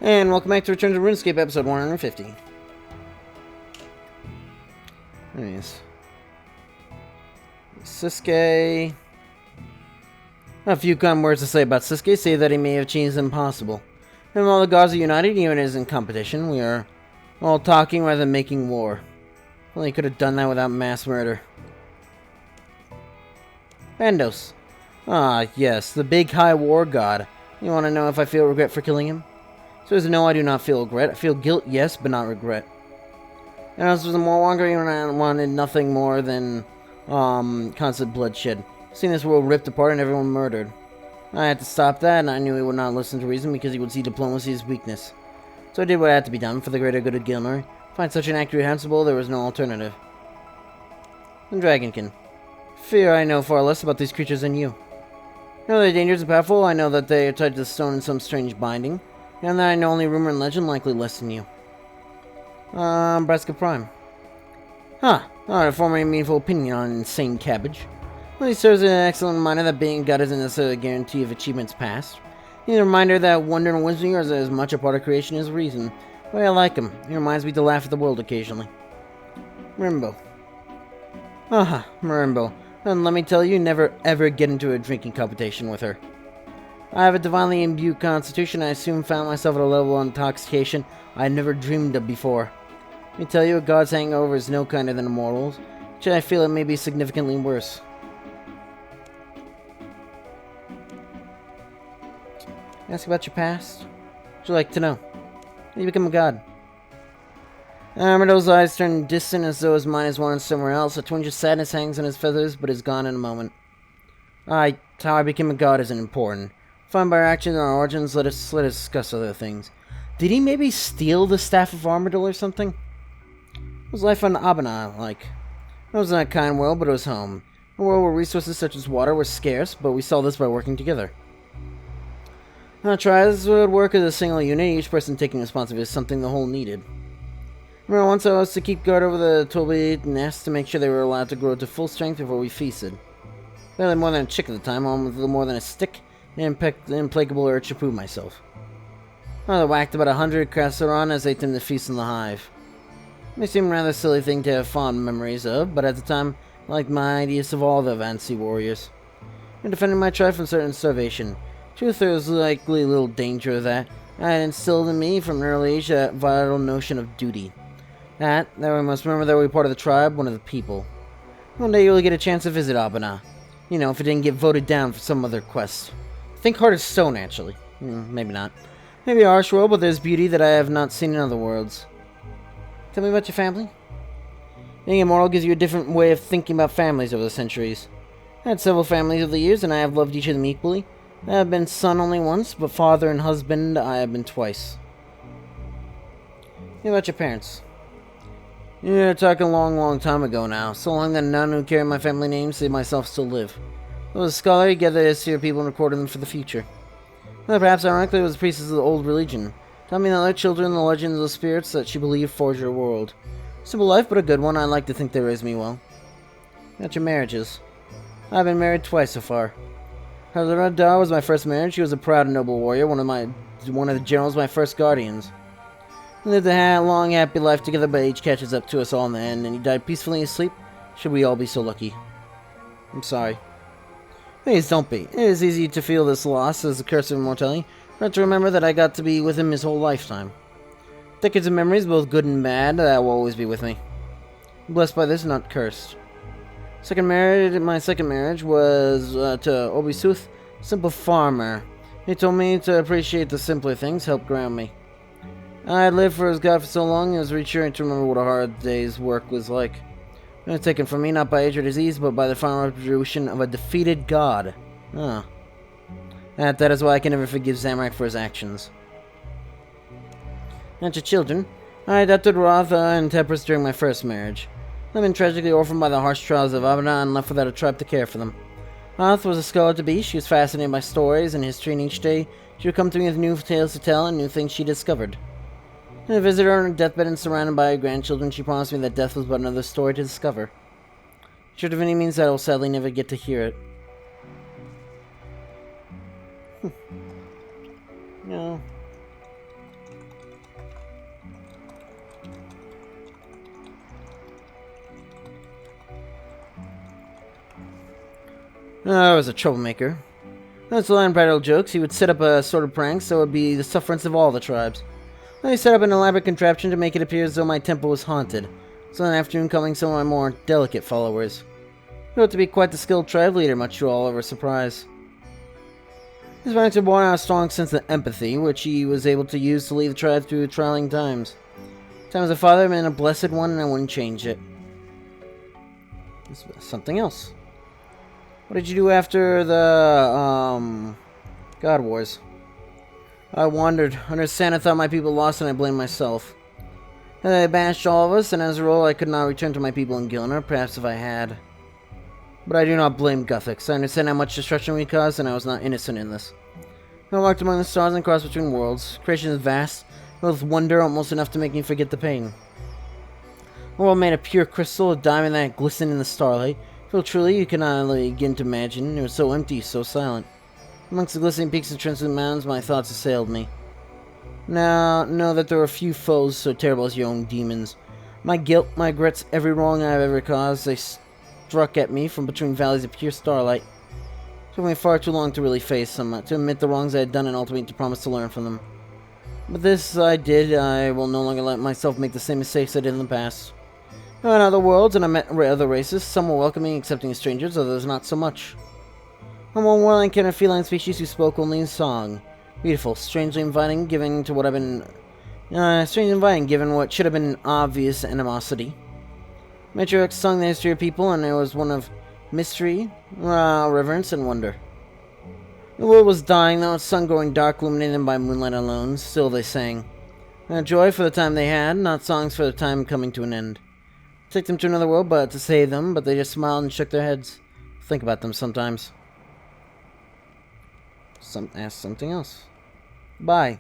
And welcome back to Return to Runescape, episode 150. Anyways. Siske. A few kind words to say about Siske say that he may have changed the impossible. And while the gods are united, even as in competition, we are all talking rather than making war. Well, he could have done that without mass murder. Bandos. Ah, yes, the big high war god. You want to know if I feel regret for killing him? So as no, I do not feel regret. I feel guilt, yes, but not regret. And as for the more wandering, I wanted nothing more than constant bloodshed. Seeing this world ripped apart and everyone murdered. I had to stop that, and I knew he would not listen to reason because he would see diplomacy as weakness. So I did what had to be done for the greater good of Gilmer. Find such an act reprehensible, there was no alternative. And Dragonkin. Fear I know far less about these creatures than you. I know they're dangerous and powerful. I know that they are tied to the stone in some strange binding. And that I know only rumor and legend, likely less than you. Braska Prime. Huh. Not a former meaningful opinion on insane cabbage. Well, he serves as an excellent reminder that being God isn't necessarily a guarantee of achievements past. He's a reminder that wonder and wisdom are as much a part of creation as reason. But I like him. He reminds me to laugh at the world occasionally. Marimbo. Aha, Marimbo. And let me tell you, never ever get into a drinking competition with her. I have a divinely imbued constitution. I soon found myself at a level of intoxication I had never dreamed of before. Let me tell you, a god's hangover is no kinder than a mortal's, which I feel it may be significantly worse. Ask about your past? Would you like to know? How did you become a god? Armadillo's eyes turn distant as though his mind is wandering somewhere else. A twinge of sadness hangs on his feathers, but is gone in a moment. How I became a god isn't important. Find by our actions and our origins, let us discuss other things. Did he maybe steal the Staff of Armadillo or something? What was life on Abana like? It was not a kind world, but it was home. A world where resources such as water were scarce, but we solved this by working together. Trials would work as a single unit, each person taking responsibility for something the whole needed. Remember once I was to keep guard over the Toby nest to make sure they were allowed to grow to full strength before we feasted. Barely more than a chick at the time, almost a little more than a stick. An implacable urge to prove myself. I whacked about 100 Crasseron as they tend to feast in the hive. It may seem a rather silly thing to have fond memories of, but at the time, I liked my ideas of all the Vancy warriors. In defending my tribe from certain starvation. Truth, there was likely little danger of that. I had instilled in me from an early age that vital notion of duty. That we must remember that we're part of the tribe, one of the people. One day you'll get a chance to visit Abana. You know, if it didn't get voted down for some other quest. Think Heart of Stone, actually. Maybe not. Maybe a harsh world, but there's beauty that I have not seen in other worlds. Tell me about your family. Being immortal gives you a different way of thinking about families over the centuries. I had several families over the years, and I have loved each of them equally. I have been son only once, but father and husband I have been twice. Tell me about your parents. You're talking a long time ago now. So long that none who carry my family name, save myself, still live. I was a scholar, he gathered history of people and recorded them for the future. Well, perhaps ironically it was the priests of the old religion, telling me that their children, the legends of the spirits that she believed forged her world. Simple life, but a good one. I like to think they raised me well. About your marriages. I've been married twice so far. Hazarada was my first marriage. She was a proud and noble warrior, one of the generals, my first guardians. We lived a long, happy life together, but age catches up to us all in the end, and he died peacefully in his sleep. Should we all be so lucky? I'm sorry. Please don't be. It is easy to feel this loss as a curse of immortality, but to remember that I got to be with him his whole lifetime. Decades of memories, both good and bad, that will always be with me. I'm blessed by this, not cursed. My second marriage was to Obisuth, simple farmer. He told me to appreciate the simpler things, help ground me. I had lived for his god for so long, it was reassuring to remember what a hard day's work was like. It was taken from me not by age or disease, but by the final retribution of a defeated god. Ah. That is why I can never forgive Zamorak for his actions. And to children, I adopted Rotha and Tepris during my first marriage. I've been tragically orphaned by the harsh trials of Abana and left without a tribe to care for them. Rotha was a scholar to be. She was fascinated by stories and history, and each day she would come to me with new tales to tell and new things she discovered. And I visited her on her deathbed and surrounded by her grandchildren, she promised me that death was but another story to discover. Short of any means that I will sadly never get to hear it. No. I was a troublemaker. That's the line of jokes. He would set up a sort of prank so it would be the sufferance of all the tribes. Then he set up an elaborate contraption to make it appear as though my temple was haunted. So an afternoon coming some of my more delicate followers. He ought to be quite the skilled tribe leader, much to all of our surprise. His ranks are born out of a strong sense of empathy, which he was able to use to lead the tribe through trying times. Time as a father and a blessed one, and I wouldn't change it. This was something else. What did you do after the, God Wars? I wandered. Understand, I thought my people lost and I blamed myself. And they banished all of us, and as a result, I could not return to my people in Gilner, perhaps if I had. But I do not blame Gothics. I understand how much destruction we caused, and I was not innocent in this. I walked among the stars and crossed between worlds. Creation is vast, with wonder almost enough to make me forget the pain. A world made of pure crystal, a diamond that glistened in the starlight. Feel truly, you cannot begin to imagine. It was so empty, so silent. Amongst the glistening peaks and translucent mountains, my thoughts assailed me. Now, know that there are few foes so terrible as your own demons. My guilt, my regrets, every wrong I have ever caused, they struck at me from between valleys of pure starlight. It took me far too long to really face them, to admit the wrongs I had done and ultimately to promise to learn from them. But this I did. I will no longer let myself make the same mistakes I did in the past. I went other worlds and I met other races. Some were welcoming, accepting as strangers, others not so much. On one world I encountered a feline species who spoke only in song. Beautiful, strangely inviting, given what should have been obvious animosity. Matriarchs sung the history of people, and it was one of mystery, reverence, and wonder. The world was dying, though its sun growing dark, illuminated by moonlight alone. Still they sang. Joy for the time they had, not songs for the time coming to an end. Take them to another world, but to save them, but they just smiled and shook their heads. Think about them sometimes. Ask something else. Bye.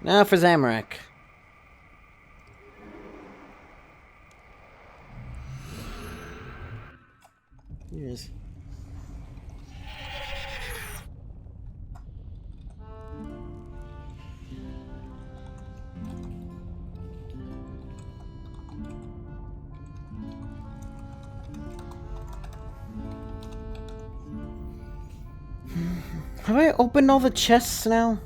Now for Zamorak. Here it is. Have I opened all the chests now?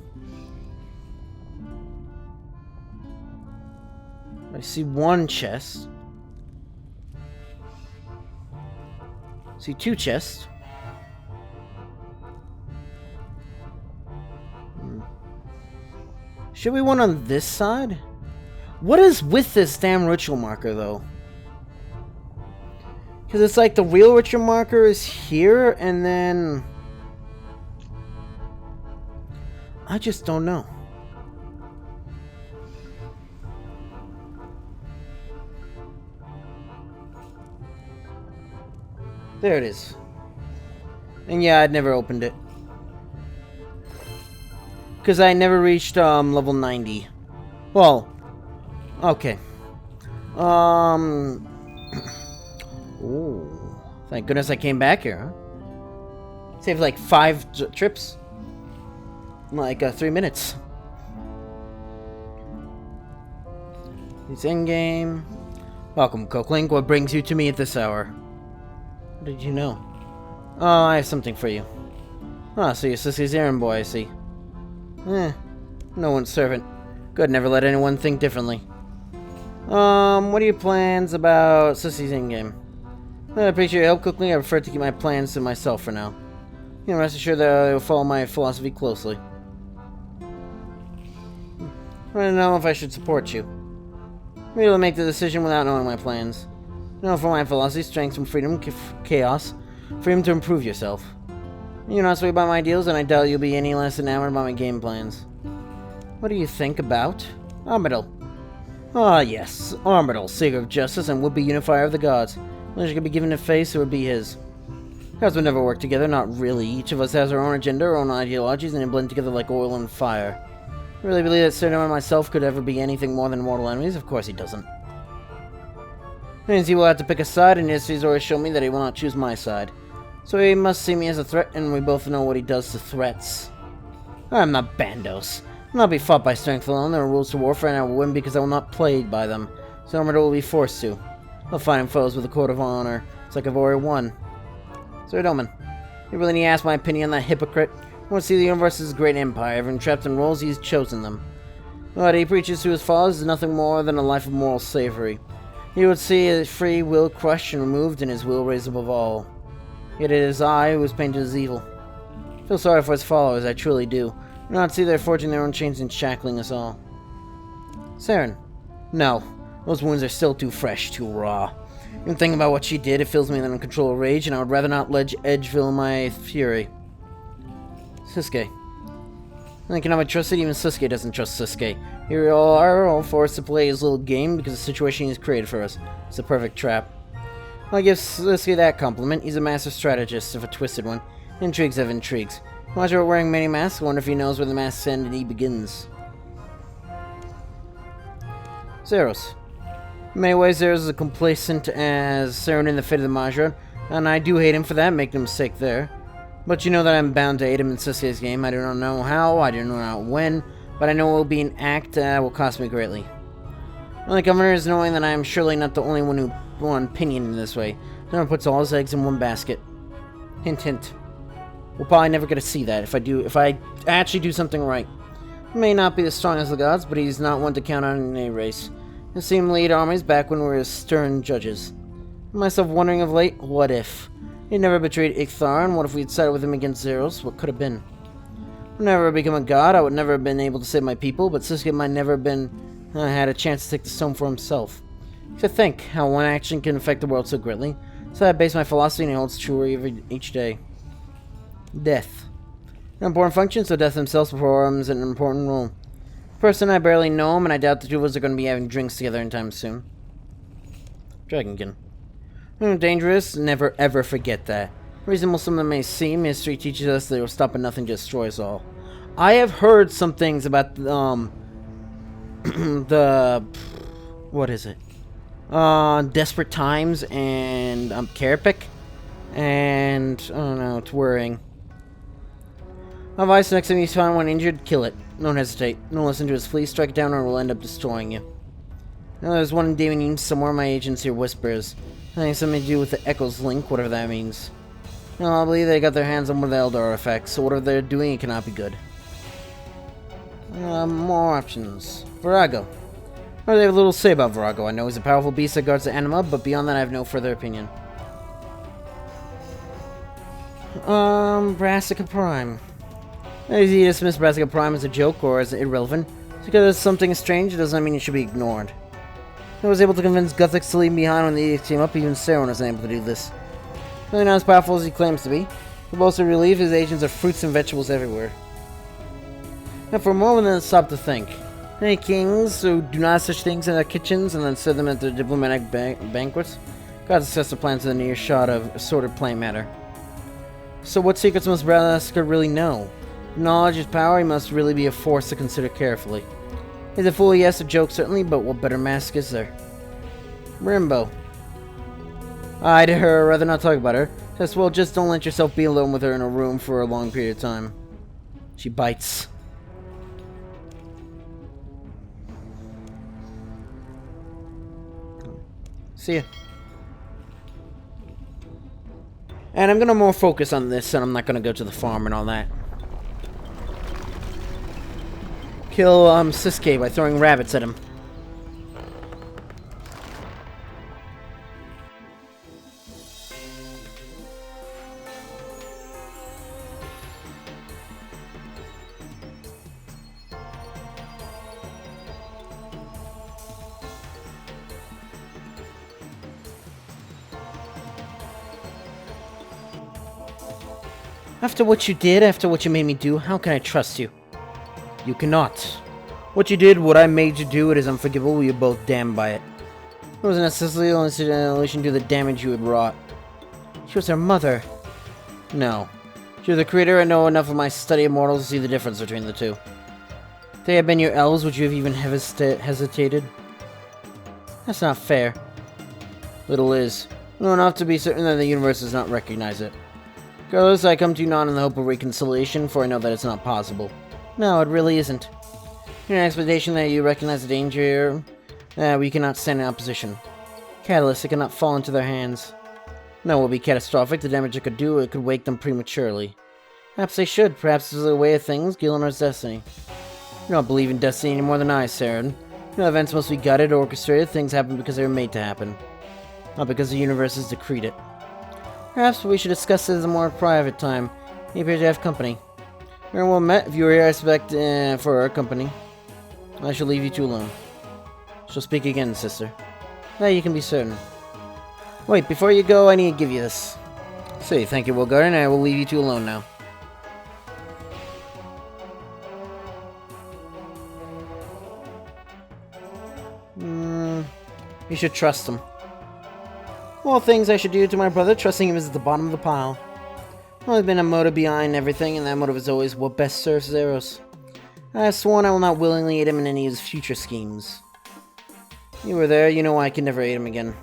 I see one chest. See two chests. Should we one on this side? What is with this damn ritual marker, though? Because it's like the real ritual marker is here, and then... I just don't know. There it is. And yeah, I'd never opened it. Because I never reached level 90. Well, okay. Ooh. Thank goodness I came back here, huh? Saved like 5 trips. Like 3 minutes. It's in-game. Welcome, Cokelink. What brings you to me at this hour? What did you know? Oh, I have something for you. Ah, so you're Sissy's errand boy, I see. No one's servant. Good, never let anyone think differently. What are your plans about Sissy's in-game? I appreciate your help, Cokelink. I prefer to keep my plans to myself for now. You can rest assured that I will follow my philosophy closely. I don't know if I should support you. I'm able to make the decision without knowing my plans. No, for my philosophy, strength from freedom, chaos, freedom to improve yourself. You're not swayed by my ideals, and I doubt you'll be any less enamored by my game plans. What do you think about Armadil? Ah, yes, Armadil, seeker of justice and would-be unifier of the gods. Unless you could be given a face, it would be his. Gods would never work together, not really. Each of us has our own agenda, our own ideologies, and they blend together like oil and fire. I really believe that Cyrano and myself could ever be anything more than mortal enemies? Of course he doesn't. That means he will have to pick a side, and history's always shown me that he will not choose my side. So he must see me as a threat, and we both know what he does to threats. I'm not Bandos. I'll not be fought by strength alone. There are rules to warfare, and I will win because I will not play by them. So Armador will be forced to. I'll find foes with a code of honor. It's like I've already won. Sir Doman, you really need to ask my opinion on that hypocrite. I want to see the universe as a great empire. Everyone trapped in roles, he's chosen them. What he preaches to his followers is nothing more than a life of moral slavery. He would see his free will crushed and removed, and his will raised above all. Yet it is I who is painted as evil. I feel sorry for his followers, I truly do. I do not see they're forging their own chains and shackling us all. Saren. No. Those wounds are still too fresh, too raw. Even thinking about what she did, it fills me with an uncontrollable rage, and I would rather not let edge fill my fury. Sasuke. I cannot trust it, even Sasuke doesn't trust Sasuke. Here we all are, all forced to play his little game because the situation he's created for us. It's a perfect trap. I'll give Sasuke that compliment. He's a master strategist, if a twisted one. Intrigues have intrigues. Watch out wearing many masks, I wonder if he knows where the mask's end and he begins. Zeros. In many ways, Zeros is as complacent as Saren in the Fate of the Majra, and I do hate him for that, make no mistake there. But you know that I'm bound to hate him in Sasuke's game. I do not know how, I do not know when, but I know it will be an act that will cost me greatly. My only comfort is knowing that I am surely not the only one who won opinion in this way. No one puts all his eggs in one basket. Hint, hint. We'll probably never get to see that if I actually do something right. He may not be as strong as the gods, but he's not one to count on in any race. I've seen him lead armies back when we were stern judges. I myself wondering of late, what if? He never betrayed Ichthar, and what if we had sided with him against Zeros? What could have been? I would never have become a god, I would never have been able to save my people, but Sasuke might never have been had a chance to take the stone for himself. To think how one action can affect the world so greatly, so I base my philosophy and it holds true each day. Death. An important function, so death himself performs an important role. Person, I barely know him, and I doubt the two of us are going to be having drinks together anytime soon. Dragonkin. Dangerous, never ever forget that. Reasonable some of them may seem, history teaches us they will stop at nothing to destroy us all. I have heard some things about, what is it? Desperate Times and, Carapic. And, I don't know, it's worrying. Advice, next time you find one injured, kill it. Don't hesitate. Don't listen to his fleas, strike it down or it will end up destroying you. Now there's one demon somewhere, my agents hear whispers. I think something to do with the Echo's link, whatever that means. No, I believe they got their hands on one of the Elder artifacts, so whatever they're doing, it cannot be good. More options. Virago. Or they have little to say about Virago. I know he's a powerful beast that guards the anima, but beyond that I have no further opinion. Brassica Prime. Is he dismiss Brassica Prime as a joke or as irrelevant? Just because something is strange, it doesn't mean it should be ignored. I was able to convince Guthix to leave behind when the edicts came up, even Saren wasn't able to do this. Really not as powerful as he claims to be. To boast of relief, his agents are fruits and vegetables everywhere. Now for a moment, then stop to think. Many kings who do not have such things in their kitchens and then serve them at their diplomatic banquets. God discuss the plans in the near shot of assorted plant matter. So what secrets must Brassica really know? If knowledge is power, he must really be a force to consider carefully. He's a fool, yes, a joke certainly, but what better mask is there? Rimbo. I'd rather not talk about her. Just, well, just don't let yourself be alone with her in a room for a long period of time. She bites. See ya. And I'm gonna more focus on this, and I'm not gonna go to the farm and all that. Kill Sasuke by throwing rabbits at him. After what you did, after what you made me do, how can I trust you? You cannot. What you did, what I made you do, it is unforgivable. You're both damned by it. It wasn't necessarily in relation to the damage you had wrought. She was her mother. No. She was the creator. I know enough of my study of mortals to see the difference between the two. If they had been your elves, would you have even hesitated? That's not fair. Little is. I know enough to be certain that the universe does not recognize it. Regardless, I come to you not in the hope of reconciliation, for I know that it's not possible. No, it really isn't. In an expectation that you recognize the danger here, we cannot stand in opposition. catalyst that cannot fall into their hands. No, it would be catastrophic. The damage it could do, it could wake them prematurely. Perhaps they should. Perhaps this is a way of things. Gillinor's destiny. You don't believe in destiny any more than I, Saren. You know, events must be guided or orchestrated. Things happen because they were made to happen. Not because the universe has decreed it. Perhaps we should discuss this at a more private time. You appear to have company. Very well met. If you were here, I expect for our company. I shall leave you two alone. She'll speak again, sister. That you can be certain. Wait, before you go, I need to give you this. Say, thank you, Wilgarden, and I will leave you two alone now. You should trust him. All things I should do to my brother, trusting him is at the bottom of the pile. There's been a motive behind everything, and that motive is always what best serves Zeros. I have sworn I will not willingly aid him in any of his future schemes. You were there, you know I can never aid him again.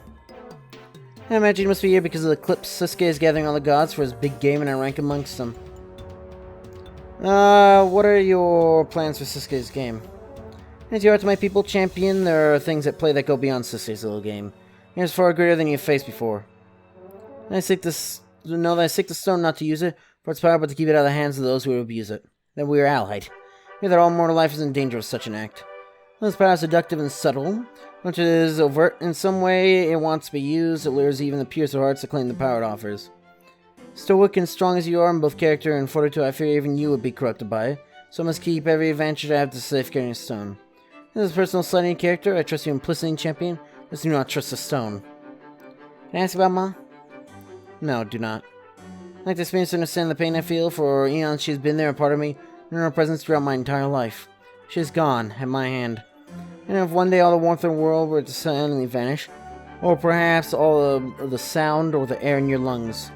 I imagine he must be here because of the eclipse. Sasuke is gathering all the gods for his big game, and I rank amongst them. What are your plans for Sasuke's game? As you are to my people, champion, there are things at play that go beyond Sasuke's little game. It's far greater than you've faced before. I seek this. Know that I seek the stone not to use it for its power, but to keep it out of the hands of those who would abuse it. That we are allied. Hear that all mortal life is in danger of such an act. This power is seductive and subtle, which is overt in some way. It wants to be used. It lures even the purest of hearts to claim the power it offers. Stoic and strong as you are in both character and fortitude, I fear even you would be corrupted by it. So I must keep every advantage I have to safeguarding a stone. This is a personal slight in character. I trust you implicitly, champion. Just do not trust the stone. Can I ask about Ma? No, do not. I'd like to experience and understand the pain I feel. For eons she's been there, a part of me, and her presence throughout my entire life. She is gone, at my hand. And if one day all the warmth in the world were to suddenly vanish, or perhaps all of the sound or the air in your lungs,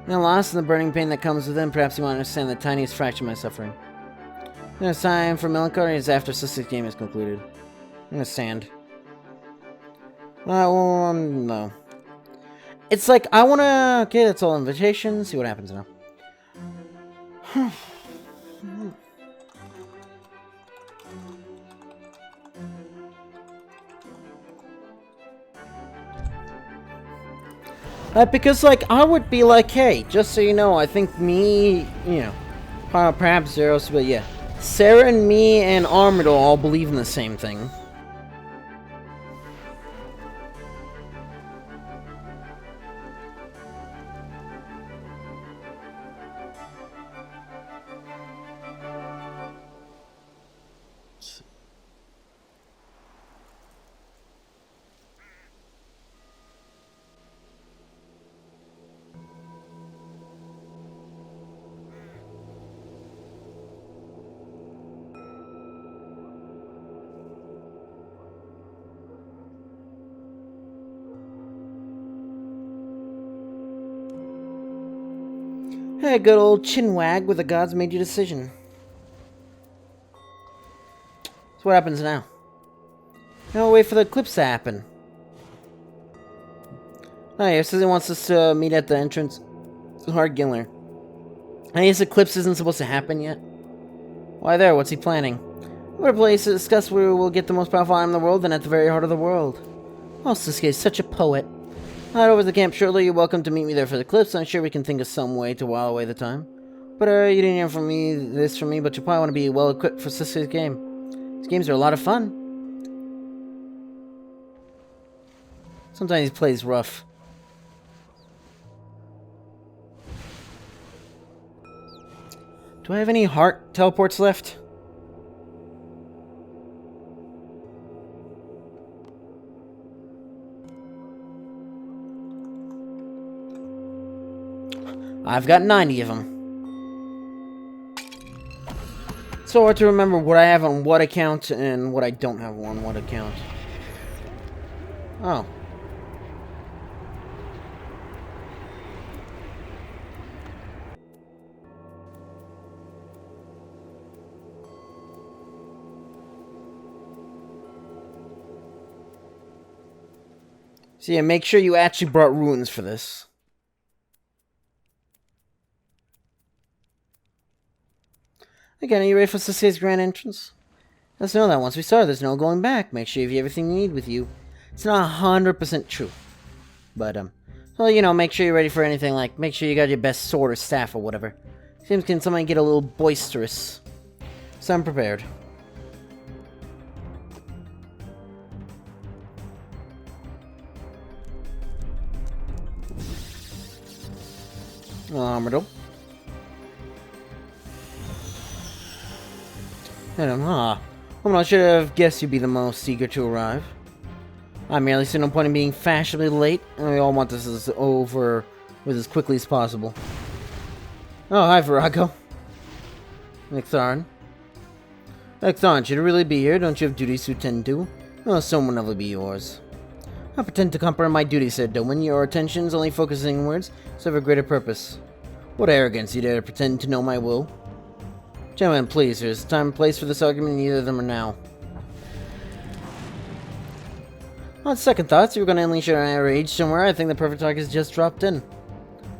and lost in the burning pain that comes with them, perhaps you might understand the tiniest fraction of my suffering. There's time for melancholy is after Sasuke's game is concluded. I understand. No. It's like, I wanna... Okay, that's all invitations. See what happens now. Because, like, I would be like, hey, just so you know, I think me, you know, perhaps Zeros, but yeah. Sarah and me and Armador all believe in the same thing. Hey, good old chinwag with the gods made your decision. So what happens now? Now wait for the eclipse to happen. Oh yeah, says he wants us to meet at the entrance to Hard Giller. And this eclipse isn't supposed to happen yet? Why there? What's he planning? What a place to discuss where we'll get the most powerful item in the world and at the very heart of the world. Oh, Sasuke is such a poet. Head over to the camp shortly. You're welcome to meet me there for the eclipse. I'm sure we can think of some way to while away the time. But you didn't hear from me, but you probably want to be well equipped for Sasuke's game. These games are a lot of fun. Sometimes he plays rough. Do I have any heart teleports left? I've got 90 of them. It's so hard to remember what I have on what account and what I don't have on what account. Oh. So yeah, make sure you actually brought runes for this. Again, are you ready for Sasuke's grand entrance? Let's know that once we start, there's no going back. Make sure you have everything you need with you. It's not 100% true. But, well, you know, make sure you're ready for anything, like, make sure you got your best sword or staff or whatever. Seems can somebody get a little boisterous. So I'm prepared. Myrtle. I should have guessed you'd be the most eager to arrive. I merely see no point in being fashionably late, and we all want this over with as quickly as possible. Oh, hi, Virago. Ixaron. Ixaron, should you really be here? Don't you have duties to attend to? Oh, someone will be yours. I pretend to comprehend my duties, said Doman. Your attention's only focusing inwards, serve a greater purpose. What arrogance, you dare to pretend to know my will? Gentlemen, please, there's time and place for this argument, neither of them are now. On second thoughts, you were going to unleash your rage somewhere. I think the perfect target has just dropped in.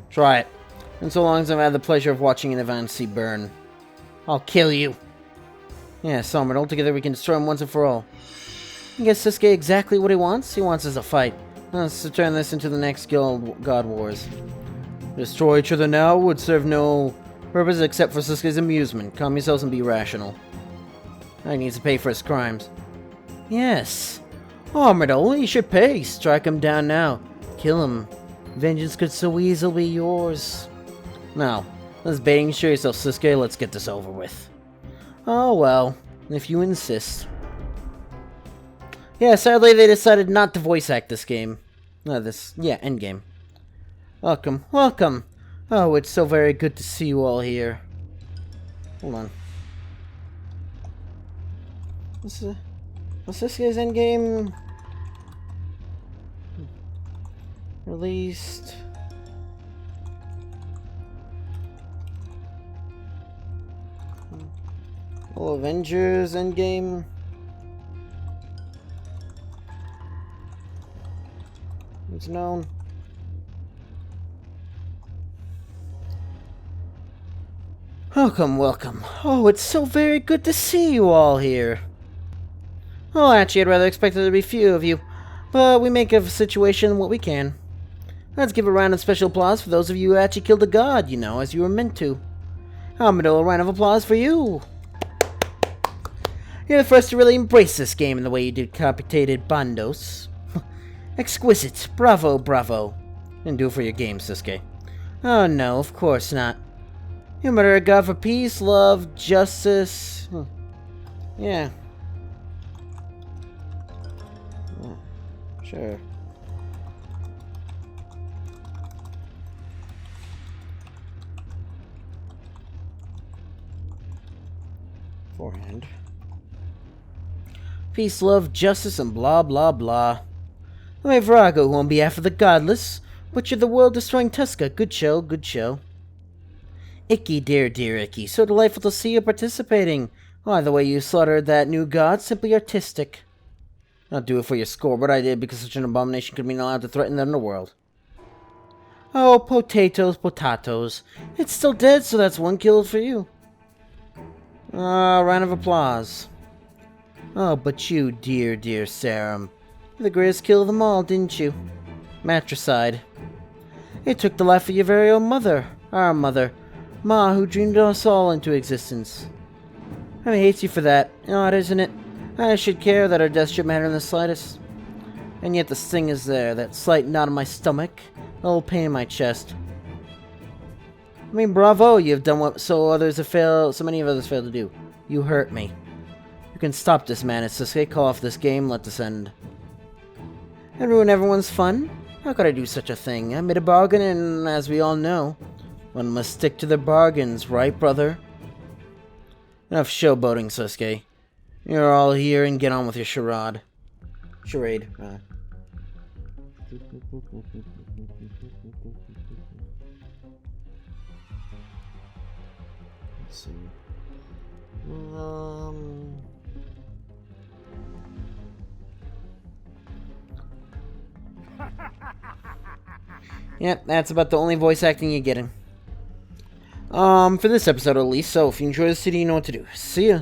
Try it. And so long as I've had the pleasure of watching an Evansi burn. I'll kill you. Yeah, Sommer, altogether we can destroy him once and for all. You get Sasuke exactly what he wants? He wants us to fight. Let's turn this into the next God Wars. Destroy each other now would serve no purpose except for Sasuke's amusement. Calm yourselves and be rational. He needs to pay for his crimes. Yes. Armadillo, you should pay. Strike him down now. Kill him. Vengeance could so easily be yours. Now, let's baiting show yourself, Sasuke. Let's get this over with. Oh well, if you insist. Yeah, sadly they decided not to voice act this game. Endgame. Welcome, welcome. Oh, it's so very good to see you all here. Hold on. Was this guy's endgame released? Oh, Avengers Endgame. It's known. Welcome, welcome. Oh, it's so very good to see you all here. Well, actually, I'd rather expect there to be few of you, but we make of the situation what we can. Let's give a round of special applause for those of you who actually killed a god, you know, as you were meant to. Armadillo, a round of applause for you. You're the first to really embrace this game in the way you decapitated Bandos. Exquisite. Bravo, bravo. Didn't do it for your game, Sasuke. Oh no, of course not. You murder a god for peace, love, justice. Yeah. Sure. Forehand. Peace, love, justice, and blah, blah, blah. I'm Virago, who on behalf of the godless butchered the world-destroying Tuska. Good show, good show. Icky, dear Icky, so delightful to see you participating. Why, the way you slaughtered that new god, simply artistic. Not do it for your score, but I did because such an abomination could be allowed to threaten the underworld. Oh, potatoes, potatoes. It's still dead, so that's one kill for you. Round of applause. Oh, but you, dear Serum. You're the greatest kill of them all, didn't you? Matricide. It took the life of your very own mother. Our mother. Ma, who dreamed us all into existence. I hate you for that. Odd, isn't it? I should care that our death should matter in the slightest. And yet the sting is there, that slight knot in my stomach, a little pain in my chest. I mean, bravo, you've done what so many of others failed to do. You hurt me. You can stop this madness, Sasuke. Call off this game, let this end. And ruin everyone's fun? How could I do such a thing? I made a bargain, and as we all know, one must stick to their bargains, right, brother? Enough showboating, Sasuke. You're all here, and get on with your charade. Charade. Let's see. Yep, that's about the only voice acting you're getting. For this episode at least, so if you enjoy this video, you know what to do. See ya!